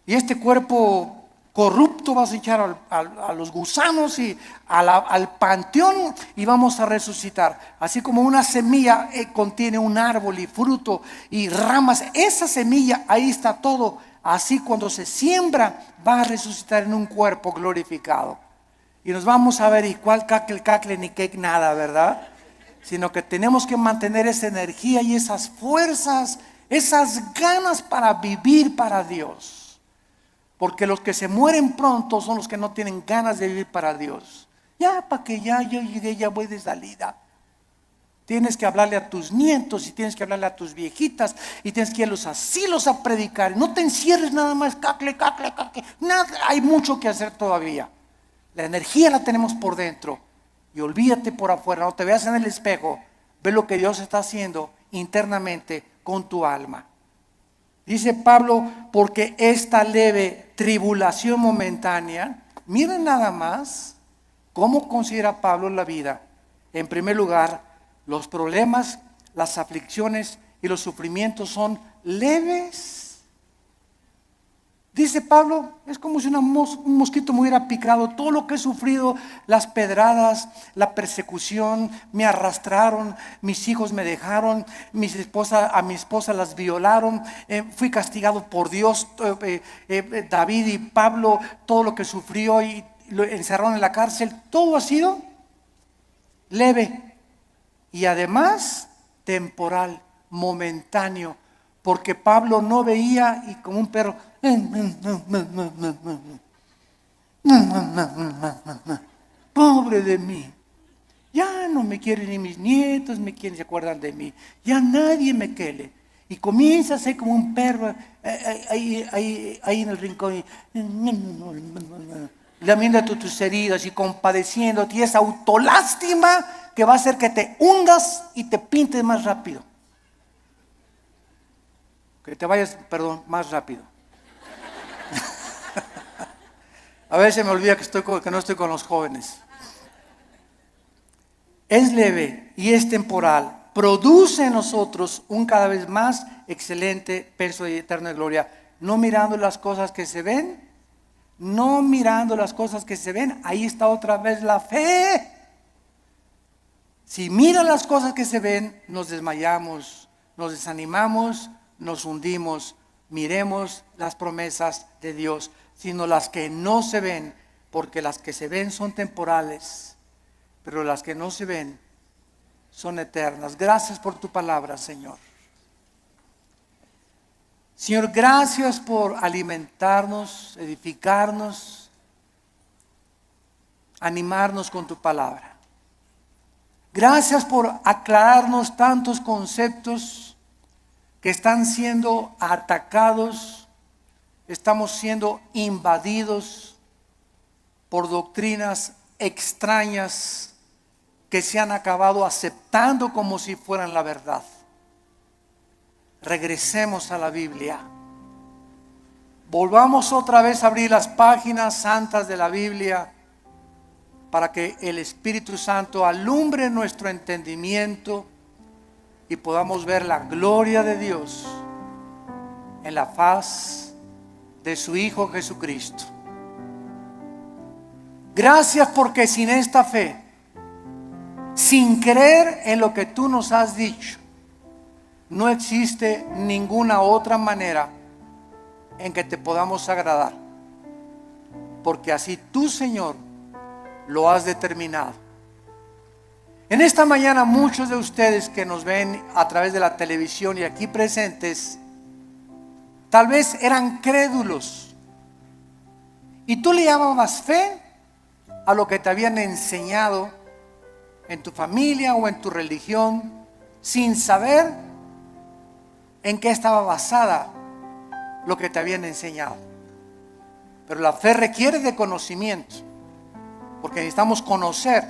Y este cuerpo corrupto vas a echar a los gusanos y al panteón y vamos a resucitar. Así como una semilla contiene un árbol y fruto y ramas, esa semilla, ahí está todo así cuando se siembra va a resucitar en un cuerpo glorificado. Y nos vamos a ver, y cuál cacle ni qué nada, ¿verdad? Sino que tenemos que mantener esa energía y esas fuerzas, esas ganas para vivir para Dios. Porque los que se mueren pronto son los que no tienen ganas de vivir para Dios. Ya, para que ya yo llegué, ya voy de salida. Tienes que hablarle a tus nietos y tienes que hablarle a tus viejitas y tienes que ir a los asilos a predicar. No te encierres nada más, cacle. Nada, hay mucho que hacer todavía. La energía la tenemos por dentro y olvídate por afuera. No te veas en el espejo, ve lo que Dios está haciendo internamente con tu alma. Dice Pablo, porque esta leve tribulación momentánea, miren nada más cómo considera Pablo la vida. En primer lugar, los problemas, las aflicciones y los sufrimientos son leves. Dice Pablo, es como si un mosquito me hubiera picado. Todo lo que he sufrido, las pedradas, la persecución, me arrastraron, mis hijos me dejaron, a mi esposa las violaron, fui castigado por Dios. David y Pablo, todo lo que sufrió y lo encerraron en la cárcel, todo ha sido leve. Y además temporal, momentáneo, porque Pablo no veía y como un perro, pobre de mí, ya no me quieren ni mis nietos, se acuerdan de mí, ya nadie me quiere. Y comienza a ser como un perro ahí en el rincón, lamiendo tus heridas y compadeciéndote, y esa autolástima que va a hacer que te hundas y te pintes más rápido. Que te vayas, más rápido. A veces me olvida que no estoy con los jóvenes. Es leve y es temporal. Produce en nosotros un cada vez más excelente peso de eterna gloria. No mirando las cosas que se ven. No mirando las cosas que se ven. Ahí está otra vez la fe. Si miran las cosas que se ven, nos desmayamos, nos desanimamos, nos hundimos. Miremos las promesas de Dios, sino las que no se ven, porque las que se ven son temporales, pero las que no se ven son eternas. Gracias por tu palabra, Señor. Señor, gracias por alimentarnos, edificarnos, animarnos con tu palabra. Gracias por aclararnos tantos conceptos que están siendo atacados, estamos siendo invadidos por doctrinas extrañas que se han acabado aceptando como si fueran la verdad. Regresemos a la Biblia. Volvamos otra vez a abrir las páginas santas de la Biblia para que el Espíritu Santo alumbre nuestro entendimiento y podamos ver la gloria de Dios en la faz de su Hijo Jesucristo. Gracias porque sin esta fe, sin creer en lo que tú nos has dicho, no existe ninguna otra manera en que te podamos agradar, porque así tú, Señor, lo has determinado. En esta mañana muchos de ustedes que nos ven a través de la televisión y aquí presentes, tal vez eran crédulos y tú le llamabas fe a lo que te habían enseñado en tu familia o en tu religión, sin saber en qué estaba basada lo que te habían enseñado. Pero la fe requiere de conocimiento, porque necesitamos conocer,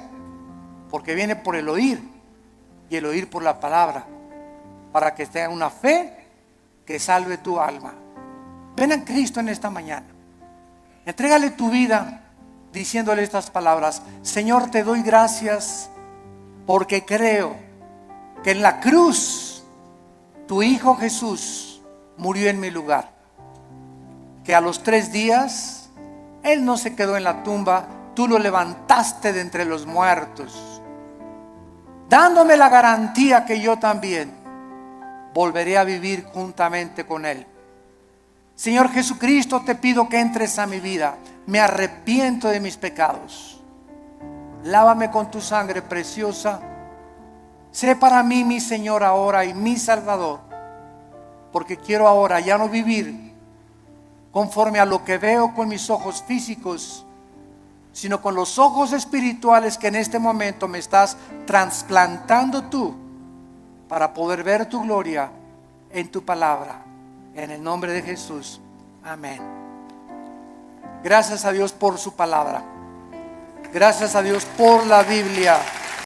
porque viene por el oír y el oír por la palabra, para que tenga una fe que salve tu alma. Ven a Cristo en esta mañana, entrégale tu vida diciéndole estas palabras: Señor, te doy gracias porque creo que en la cruz tu Hijo Jesús murió en mi lugar, que a los 3 días Él no se quedó en la tumba, tú lo levantaste de entre los muertos, dándome la garantía que yo también volveré a vivir juntamente con Él. Señor Jesucristo, te pido que entres a mi vida. Me arrepiento de mis pecados. Lávame con tu sangre preciosa. Sé para mí mi Señor ahora y mi Salvador. Porque quiero ahora ya no vivir conforme a lo que veo con mis ojos físicos, sino con los ojos espirituales que en este momento me estás trasplantando tú, para poder ver tu gloria en tu palabra. En el nombre de Jesús. Amén. Gracias a Dios por su palabra. Gracias a Dios por la Biblia.